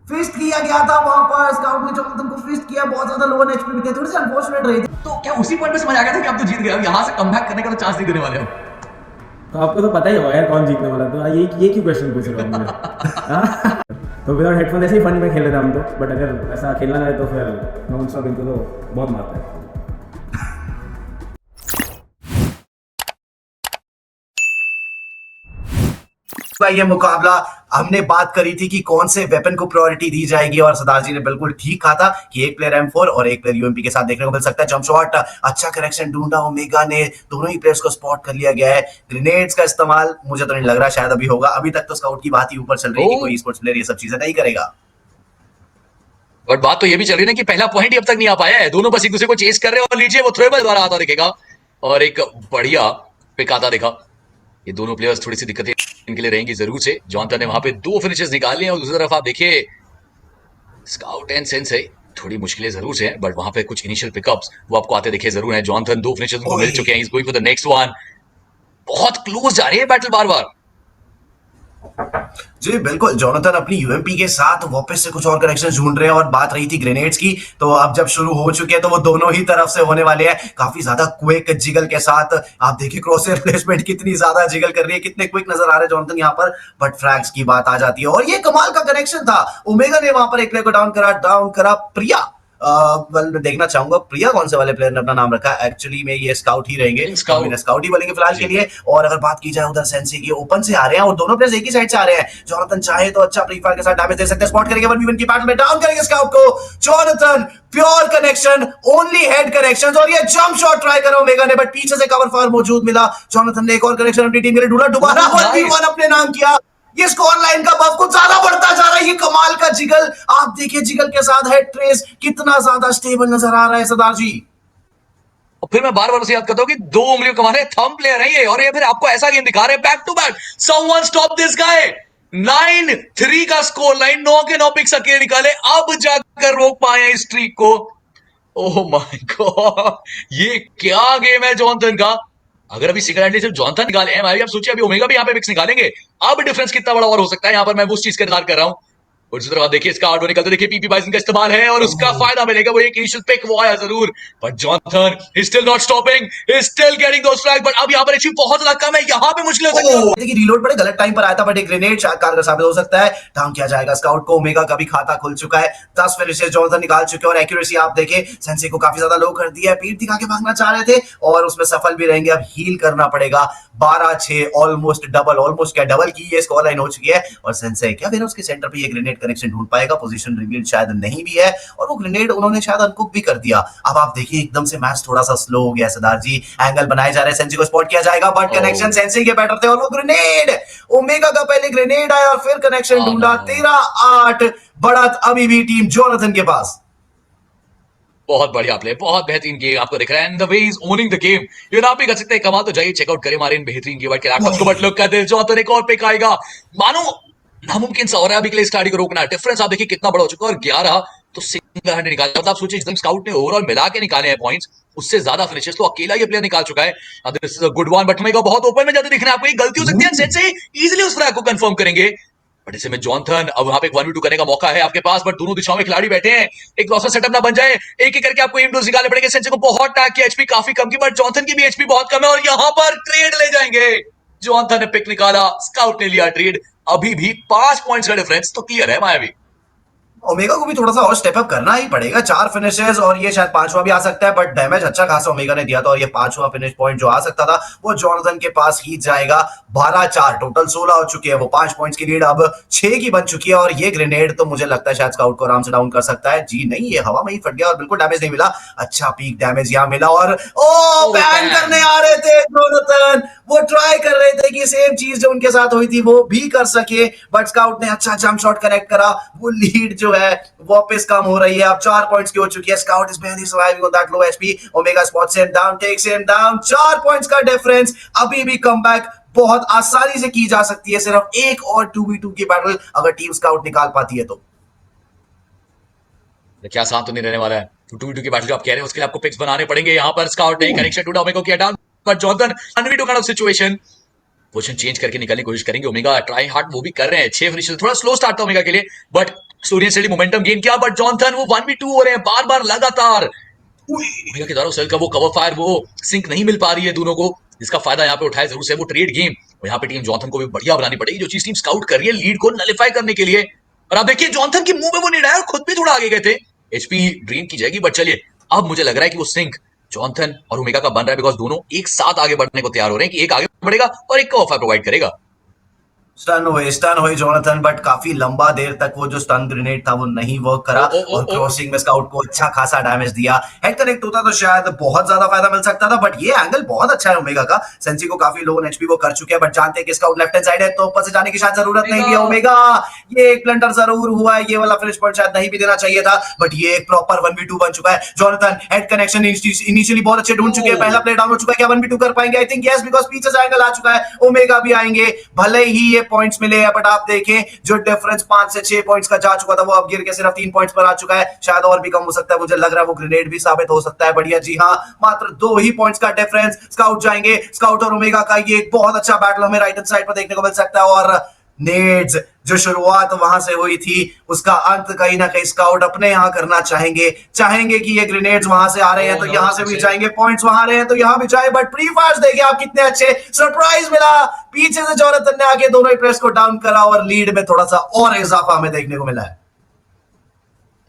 Fist किया गया था वहां पर, स्काउट ने जॉनथन को फिस्ट किया, बहुत ज्यादा लोअर एचपी भी थे, थोड़ी सी अनफॉर्चुनेट रही थी। तो क्या उसी पॉइंट पे समझ आ गया था कि आप तो जीत गए, अब यहाँ से कमबैक करने का तो चांस नहीं देने वाले हो? तो आपको तो पता ही होगा यार कौन जीतने वाला, तो ये क्यों क्वेश्चन पूछ रहे हो मुझे? हाँ? तो विदाउट हेडफोन ऐसे ही फन में खेल रहे थे हम तो, बट अगर ऐसा खेलना है तो फिर नॉन स्टॉप इनको तो बहुत मारता है। ये मुकाबला हमने बात करी थी कि कौन से वेपन को प्रायोरिटी दी जाएगी, और सरदार जी ने बिल्कुल ठीक कहा था कि एक प्लेयर M4 और एक प्लेयर यूएमपी के साथ देखने को मिल सकता है। जंप शॉट अच्छा करेक्शन ढूंढा ओमेगा ने, दोनों ही प्लेयर्स को स्पॉट कर लिया गया है। ग्रेनेड्स का इस्तेमाल मुझे तो नहीं लग रहा शायद अभी होगा, अभी तक तो स्काउट की बात ही ऊपर चल रही है कि कोई स्पोर्ट्स प्लेयर ये सब चीजें नहीं करेगा। बट बात तो ये भी चल रही है कि पहला पॉइंट ही अब तक नहीं आ पाया है, दोनों बस एक दूसरे को चेस कर रहे हैं। और लीजिए वो थ्रोएबल द्वारा आता दिखेगा और एक बढ़िया पिक आता देखा। ये दोनों प्लेयर्स थोड़ी सी दिक्कतें इनके लिए रहेंगी जरूर से। जॉनथन ने वहां पे 2 फिनिशेस निकाले हैं और दूसरी तरफ आप देखिए स्काउट एंड सेंस है, थोड़ी मुश्किलें जरूर से हैं, बट वहां पे कुछ इनिशियल पिकअप्स वो आपको आते दिखे जरूर हैं। जॉनथन 2 फिनिशेस उनको मिल चुके हैं, is going for the next one. बहुत क्लोज जा रही है बैटल बार बार। जी बिल्कुल, जोनाथन अपनी यूएमपी के साथ वापस से कुछ और कनेक्शन ढूंढ रहे हैं, और बात रही थी ग्रेनेड्स की, तो अब जब शुरू हो चुके हैं तो वो दोनों ही तरफ से होने वाले हैं। काफी ज्यादा क्विक जिगल के साथ आप देखिए क्रॉसहेयर प्लेसमेंट कितनी ज्यादा जिगल कर रही है, कितने क्विक नजर आ रहे हैं जोनाथन यहाँ पर। बट फ्रैग्स की बात आ जाती है, और ये कमाल का कनेक्शन था। ओमेगा ने वहां पर एक प्लेयर को डाउन करा प्रिया। देखना चाहूंगा प्रिया कौन से वाले प्लेयर ने अपना नाम रखा है, एक्चुअली में ये स्काउट ही रहेंगे, स्काउट ही बोलेंगे फिलहाल के लिए। और अगर बात की जाए उधर सेंसी की, ओपन से आ रहे हैं और दोनों प्लेयर्स एक ही साइड से आ रहे हैं। जोनाथन चाहे तो अच्छा प्री फायर के साथ डैमेज दे सकते हैं, स्पॉट करेंगे 1v1 की बैटल में, डाउन करेंगे स्काउट को। Jonathan pure connection, only head connections, और ये जंप शॉट ट्राई करा ओमेगा ने, बट पीछे से कवर फायर मौजूद मिला। जोनाथन ने एक और कनेक्शन अपनी टीम के लिए ढूंढा, दोबारा 1v1 अपने नाम किया। ये स्कोर लाइन का बफ कुछ ज्यादा बढ़ता जा रहा है। ये कमाल का जिगल, आप देखिए जिगल के साथ हेड ट्रेस कितना ज्यादा स्टेबल नजर आ रहा है सरदार जी। और फिर मैं बार बार उसे याद करता हूं कि 2 उंगलियों कमाने थंब प्लेयर है ये, और ये फिर आपको ऐसा गेम दिखा रहे हैं back to back. Someone stop this guy. 9-3 का स्कोर लाइन, 9 के 9 पिक्स अकेले निकाले, अब जाकर रोक पाए इस स्ट्रीक को। ओह माय गॉड, ये क्या गेम है जॉनथन का। अगर अभी सिंगल हैंडली सिर्फ जॉनथन निकाले हैं, आप सोचिए अभी ओमेगा भी यहाँ पे पिक्स निकालेंगे, अब डिफरेंस कितना बड़ा और हो सकता है। यहाँ पर मैं उस चीज का इंतजार कर रहा हूं। और दूसरी तरफ देखिए इसका आउटडोर निकलते देखिए पीपी बाइसन का इस्तेमाल है और उसका फायदा मिलेगा, वो एक इनिशियल पिक वो आया जरूर, but Jonathan is still not stopping, is still getting those flag. But अब यहां पर एचपी बहुत ज्यादा कम है, यहां पे मुश्किल हो सकती है। देखिए रीलोड बड़े गलत टाइम पर आया था, बट एक ग्रेनेड शायद कारगर साबित हो सकता है। डाउन किया जाएगा स्काउट को, ओमेगा का भी खाता खुल चुका है, 10 फिनिशेस जॉनथन निकाल चुके हैं, और एक्यूरेसी आप देखें सेंसी को काफी ज्यादा लो कर दिया है। पीठ दिखा के भागना चाह रहे थे और उसमें सफल भी रहेंगे, अब हील करना पड़ेगा। 12-6 ऑलमोस्ट डबल, ऑलमोस्ट क्या डबल की ये स्कोर लाइन हो चुकी है। और सेंसे क्या फिर उसके सेंटर पे ये ग्रेनेड कनेक्शन ढूंढ पाएगा, पोजीशन रिवील शायद नहीं भी है, और वो ग्रेनेड उन्होंने शायद अनकुक भी कर दिया। अब आप देखिए एकदम से मैच थोड़ा सा स्लो हो गया सरदार जी, एंगल बनाए जा रहे हैं, सेंसी को स्पॉट किया जाएगा, बट कनेक्शन सेंसी के बैटर थे, और वो ग्रेनेड ओमेगा का पहले ग्रेनेड आया और फिर कनेक्शन ढूंढा। 13-8 बढ़त अभी भी टीम जोनाथन के पास। बहुत बढ़िया प्ले, बहुत बेहतरीन गेम आपको दिख रहा है, and the way is owning the game. ये ना भी कर सकते हैं कमाल, तो जाइए चेकआउट करें हमारे इन बेहतरीन गेम के लैपटॉप्स को। बट लुक कर दे जॉनथन, एक और पिक आएगा, मानो नामुमकिन सा हो रहा है अभी के लिए स्टार्टिंग को रोकना। डिफरेंस आप देखिए कितना बड़ा हो चुका है, और 11 तो सिंगल हैंड निकाला। मतलब आप सोचिए एकदम स्काउट ने ओवरऑल मिला के निकाले हैं पॉइंट्स, उससे ज्यादा फिनिशेस तो अकेला ये प्लेयर निकाल चुका है। This is a good one, but mega बहुत ओपन में जाते दिख रहे हैं आपको, एक गलती हो सकती है, सेट से इजीली उस फ्लैग को कंफर्म करेंगे। बट इसे में जॉनथन अब वहां पे 1v2 करने का मौका है आपके पास, बट दोनों दिशाओं में खिलाड़ी बैठे हैं, एक लॉस सेटअप ना बन जाए, एक एक करके आपको एम डोज निकालने पड़ेंगे। सेंसे को बहुत टैग किया, एचपी काफी कम की, बट जॉनथन की भी एचपी बहुत कम है, और यहां पर ट्रेड ले जाएंगे। जॉनथन ने पिक निकाला, स्काउट ने लिया ट्रेड, अभी भी 5 पॉइंट्स का डिफरेंस तो क्लियर है मायावी। ओमेगा को भी थोड़ा सा और स्टेप अप करना ही पड़ेगा, 4 फिनिशेस और ये शायद 5वां भी आ सकता है, बट डैमेज अच्छा खासा ओमेगा ने दिया था, और ये 5वां फिनिश पॉइंट जो आ सकता था वो जॉनथन के पास ही जाएगा। 12-4 टोटल 16 हो चुके हैं, वो 5 पॉइंट्स की लीड अब 6 की बन चुकी है। और ये ग्रेनेड तो मुझे लगता है शायद स्काउट को आराम से डाउन कर सकता है। जी नहीं, ये हवा में ही फट गया और बिल्कुल डैमेज नहीं मिला, अच्छा पीक डैमेज यहाँ मिला। और बैन करने आ रहे थे जॉनथन, वो ट्राई कर रहे थे कि सेम चीज जो उनके साथ हुई थी वो भी कर सके, बट स्काउट ने अच्छा जंप शॉट कनेक्ट करा, वो लीड जो है वापस कम हो रही है, अब 4 पॉइंट्स की हो चुकी है। Scout is barely surviving on that low HP. Omega spots him down, takes him down, 4 points का डिफरेंस। अभी भी कमबैक बहुत आसानी से की जा सकती है, सिर्फ एक और 2v2 की बैटल अगर टीम स्काउट निकाल पाती है तो। क्या आसान तो नहीं रहने वाला है। 2v2 की बैटल जो आप कह रहे हैं उसके लिए आपको पिक्स बनाने पड़ेंगे। यहाँ पर स्काउट ने कनेक्शन टूटा, ओमेगा को किया down, but Jonathan 1v2 kind of situation, position change करके निकलने की कोशिश करेंगे। ओमेगा ट्राई हार्ड वो भी कर रहे हैं, 6 फिनिशेस, थोड़ा स्लो स्टार्ट था ओमेगा के लिए, but story study momentum gain किया, बट जॉनथन वो 1v2 हो रहे हैं बार बार लगातार। ओमेगा के द्वारा सेल का वो कवर फायर वो सिंक नहीं मिल पा रही है दोनों को, जिसका फायदा यहाँ पे उठाया जरूर से वो ट्रेड गेम। और यहाँ पे टीम जॉनथन को भी बढ़िया बनानी पड़ेगी, जो चीज टीम स्काउट कर रही है लीड को नलिफाई करने के लिए। और आप देखिए जॉनथन के मुंह में वो नीड आया और खुद भी थोड़ा आगे गए थे। एचपी ड्रेन की जाएगी, बट चलिए अब मुझे लग रहा है कि वो सिंक जॉनथन और ओमेगा का बन रहा है, बिकॉज दोनों एक साथ आगे बढ़ने को तैयार हो रहे हैं कि एक आगे बढ़ेगा और एक को ऑफर प्रोवाइड करेगा। स्टन हुए जोनाथन, बट काफी लंबा देर तक वो जो स्टन ग्रेनेड था वो नहीं वर्क करा और क्रॉसिंग में स्काउट को अच्छा खासा डैमेज दिया। हेड कनेक्ट होता तो शायद बहुत ज्यादा फायदा मिल सकता था, बट ये एंगल बहुत अच्छा है ओमेगा का। सेंसी को काफी लो एचपी वो कर चुके हैं, बट जानते हैं कि स्काउट लेफ्ट हैंड साइड है तो ऊपर से जाने की शायद जरूरत नहीं है। ओमेगा ये एक प्लंटर जरूर हुआ है, ये वाला फिनिश पॉइंट शायद नहीं भी देना चाहिए था, बट ये एक प्रॉपर 1v2 बन चुका है। जोनाथन हेड कनेक्शन इनिशियली बहुत अच्छे ढूंढ चुके हैं, पहला प्ले डाउन हो चुका है, क्या 1v2 कर पाएंगे? आई थिंक यस, बिकॉज पीछे से एंगल आ चुका है। ओमेगा भी आएंगे, भले ही ये पॉइंट्स मिले हैं, बट आप देखें जो डिफरेंस 5 से 6 पॉइंट्स का जा चुका था वो अब गिर के सिर्फ 3 पॉइंट्स पर आ चुका है। शायद और भी कम हो सकता है, मुझे लग रहा है वो ग्रेनेड भी साबित हो सकता है। बढ़िया, जी हाँ, मात्र 2 ही पॉइंट्स का डिफरेंस। स्काउट जाएंगे, स्काउट और ओमेगा का ये एक बहुत अच्छा बैटल हमें राइट हैंड साइड पर देखने को मिल सकता है। और नेड्स जो शुरुआत वहां से हुई थी उसका अंत कहीं ना कहीं स्काउट अपने यहां करना चाहेंगे कि ये ग्रेनेड्स वहां से आ रहे हैं तो यहां से भी जाएंगे, पॉइंट्स वहां आ रहे हैं तो यहां भी जाए। बट प्री फायर्स देखिए आप कितने अच्छे, सरप्राइज मिला पीछे से जोनाथन ने आके दोनों ही प्लेयर्स को डाउन करा और लीड में थोड़ा सा और इजाफा हमें देखने को मिला है।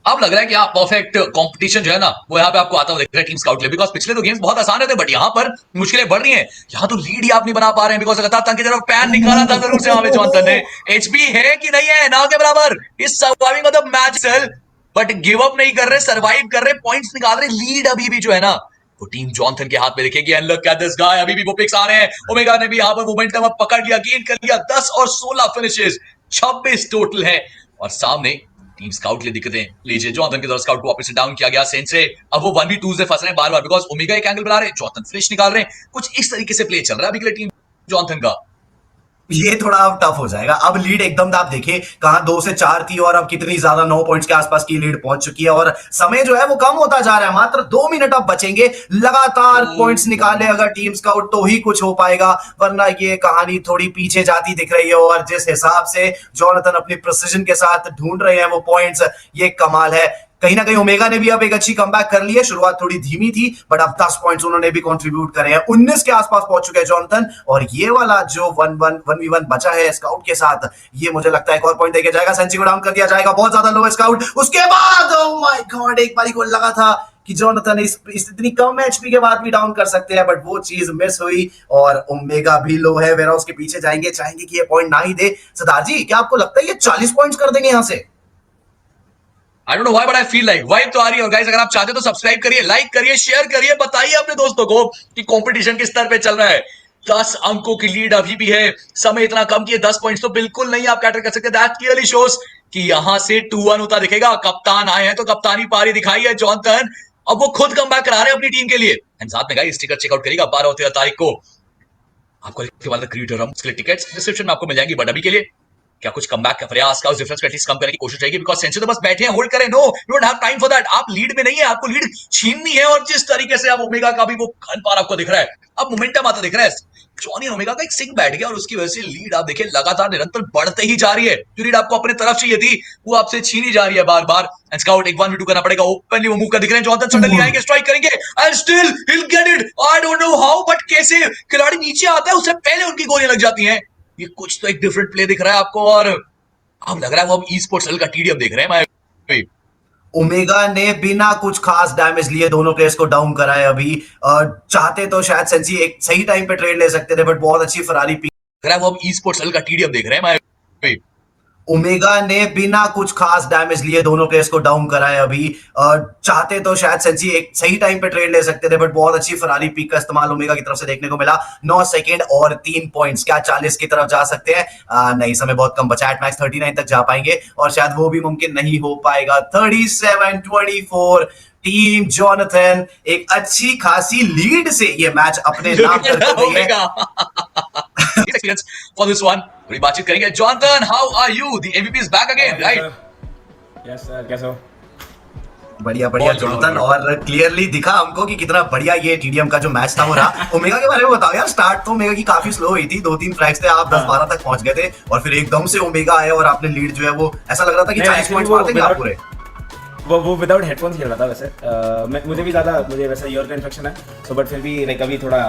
अब लग रहा है कि आप परफेक्ट कंपटीशन जो है ना वो यहाँ पे आपको आता हुआ दिख रहा है टीम स्काउट के लिए, बिकॉज पिछले तो गेम्स बहुत आसान रहते, बट यहाँ पर मुश्किलें बढ़ रही हैं। यहाँ तो लीड ही आप नहीं बना पा रहे हैं, बिकॉज लगातार तंग की तरफ पैन निकाला था जरूर से वहां पे जॉनथन ने। एचपी है कि नहीं है, ना के बराबर इस सर्वाइविंग ऑफ द मैच सेल, बट गिव अप नहीं कर रहे, सर्वाइव कर रहे, पॉइंट्स निकाल रहे। लीड अभी भी जो है ना वो टीम जॉनथन के हाथ में दिखेगी। And look at this guy, अभी भी वो पिक्स आ रहे हैं। ओमेगा ने भी यहाँ पर मोमेंटम अब पकड़ लिया, गेन कर लिया। 10 और 16 फिनिशेस, 26 टोटल है। और सामने टीम स्काउट लिए दिक्कतें लीजिए, जॉनथन के द्वारा स्काउट को वापस से डाउन किया गया सेंसे। अब वो 1v2 से फंस रहे हैं बार बार, बिकॉज ओमेगा एक एंगल बना रहे हैं, जॉनथन फिनिश निकाल रहे हैं। कुछ इस तरीके से प्ले चल रहा है अभी के लिए टीम जॉनथन का। ये थोड़ा अब टफ हो जाएगा। अब लीड एकदम आप देखिए कहां 2 से 4 थी और अब कितनी ज्यादा 9 पॉइंट्स के आसपास की लीड पहुंच चुकी है और समय जो है वो कम होता जा रहा है। मात्र 2 मिनट अब बचेंगे, लगातार पॉइंट्स निकाले अगर टीम स्काउट तो ही कुछ हो पाएगा, वरना ये कहानी थोड़ी पीछे जाती दिख रही है। और जिस हिसाब से जोनाथन अपनी प्रिसिजन के साथ ढूंढ रहे हैं वो पॉइंट्स, ये कमाल है। कहीं ना कहीं ओमेगा ने भी अब एक अच्छी कमबैक कर ली है, शुरुआत थोड़ी धीमी थी बट अब 10 पॉइंट्स उन्होंने भी कंट्रीब्यूट करे हैं। 19 के आसपास पहुंच चुके हैं जॉनथन और ये वाला जो 1v1 बचा है स्काउट के साथ, ये मुझे लगता है एक और पॉइंट देके जाएगा। सेंसी को डाउन कर दिया जाएगा, बहुत ज्यादा लो है स्काउट। उसके बाद ओह माय गॉड, एक बारी को लगा था कि जॉनथन इस इतनी कम एचपी के बाद भी डाउन कर सकते हैं, बट वो चीज मिस हुई और ओमेगा भी लो है। वेरा उसके पीछे जाएंगे, चाहेंगे कि ये पॉइंट ना ही दे। सरदार जी, क्या आपको लगता है ये 40 पॉइंट्स कर देंगे यहां से? I don't know why, but I feel like vibe तो आ रही है। और गाइस अगर आप चाहते हो तो सब्सक्राइब करिए, लाइक करिए, शेयर करिए, बताइए अपने दोस्तों को कि कंपटीशन किस स्तर पे चल रहा है। 10 अंकों की लीड अभी भी है, समय इतना कम कि 10 पॉइंट्स तो बिल्कुल नहीं आप कैटर कर सकते। दैट क्लियरली शोस कि यहां से 2-1 होता दिखेगा। कप्तान आए हैं तो कप्तानी पारी दिखाई है जॉनथन, अब वो खुद कमबैक करा रहे हैं अपनी टीम के लिए। एंड साथ में गाइस स्टिकर चेकआउट करिएगा 12 और 13 तारीख को आपको क्रिएटर हम उसके लिए टिकट्स डिस्क्रिप्शन में आपको मिल जाएंगी। बट अभी के लिए क्या कुछ कमबैक का प्रयास का उस डिफरेंस को एटलीस्ट कम करने की कोशिश रहेगी, बिकॉज़ सेंसे तो बस बैठे हैं, होल्ड करें। No, you don't have time for that. आप लीड में नहीं है, आपको लीड छीननी है। और जिस तरीके से अब ओमेगा का भी वो गन पार आपको दिख रहा है, अब मोमेंटम आता दिख रहा है। जॉनी ओमेगा का एक सिंक बैठ गया और उसकी वजह से लीड आप देखिए लगातार निरंतर बढ़ते ही जा रही है। जो लीड आपको अपने तरफ चाहिए थी वो आपसे छीनी जा रही है बार बार। एंड स्काउट एक 1v2 करना पड़ेगा, ओपनली वो मूव कर दिख रहे हैं। जॉनथन सडनली आएंगे, स्ट्राइक करेंगे and still he will get it. I don't know how, but कैसे खिलाड़ी नीचे आता है उससे पहले उनकी गोलियां लग जाती हैं। ये कुछ तो एक डिफरेंट प्ले दिख रहा है आपको और अब लग रहा है वो अब ई स्पोर्ट्स सेल का टीडीएम देख रहे हैं। मैं ओमेगा ने बिना कुछ खास डैमेज लिए दोनों प्लेयर्स को डाउन करा है। अभी चाहते तो शायद सेंसी एक सही टाइम पे ट्रेड ले सकते थे, बट बहुत अच्छी फरारी लग रहा है वो अब ई स्पोर्ट्स सेल का टीडीएम देख रहे हैं। मैं ओमेगा ने बिना कुछ खास डैमेज लिए दोनों प्लेयर्स को डाउन करा है। अभी चाहते तो शायद सेंसी एक सही टाइम पे ट्रेड ले सकते थे, बट बहुत अच्छी फरारी पीक का इस्तेमाल ओमेगा की तरफ से देखने को मिला। 9 सेकंड और 3 पॉइंट्स, क्या 40 की तरफ जा सकते हैं? नहीं, समय बहुत कम बचा है। एट मैक्स 39 तक जा पाएंगे और शायद वो भी मुमकिन नहीं हो पाएगा। 37-24 टीम जॉनथन एक अच्छी खासी लीड से ये मैच अपने नाम कर रही है। experience for this one थोड़ी बातचीत करेंगे। Jonathan, how are you? The MVP is back again, right? Yes sir, कैसे हो? बढ़िया बढ़िया बहुत जोनाथन, बढ़िया। और क्लियरली दिखा हमको कि कितना बढ़िया ये टीडीएम का जो मैच था वो रहा। ओमेगा के बारे में बताओ यार, स्टार्ट तो ओमेगा की काफी स्लो हुई थी, 2-3 फ्रैग्स थे, आप 10-12 तक पहुंच गए थे, और फिर एकदम से ओमेगा आया और आपने लीड जो है वो ऐसा लग रहा था कि नहीं, 40 actually पॉइंट्स वो मार देंगे आप without- पूरे। वो विदाउट हेडफोन्स खेल रहा था वैसे। मुझे भी ज़्यादा, मुझे वैसे ईयर का इन्फेक्शन है, सो बट फिर भी लाइक अभी थोड़ा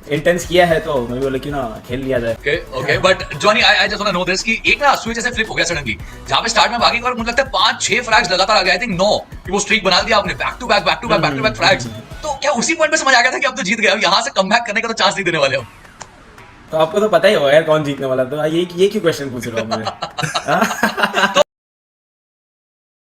इंटेंस किया है तो मैं भी बोला क्यों ना खेल लिया जाए। Okay but Johnny I just want to know this कि एक ना स्विच ऐसे फ्लिप हो गया सडनली, जहां पे स्टार्ट में भागी और मुझे लगता है 5-6 फ्रैग्स लगातार आ गए, आई थिंक 9 कि वो स्ट्रीक बना दिया आपने, बैक टू बैक फ्रैग्स। तो क्या उसी पॉइंट पे समझ आ गया था कि अब तो जीत गए, अब यहां से कमबैक करने का तो चांस नहीं देने वाले हम? तो आपको तो पता ही होगा यार कौन जीतने वाला, तो ये क्यों क्वेश्चन पूछ रहे हो आप मुझे?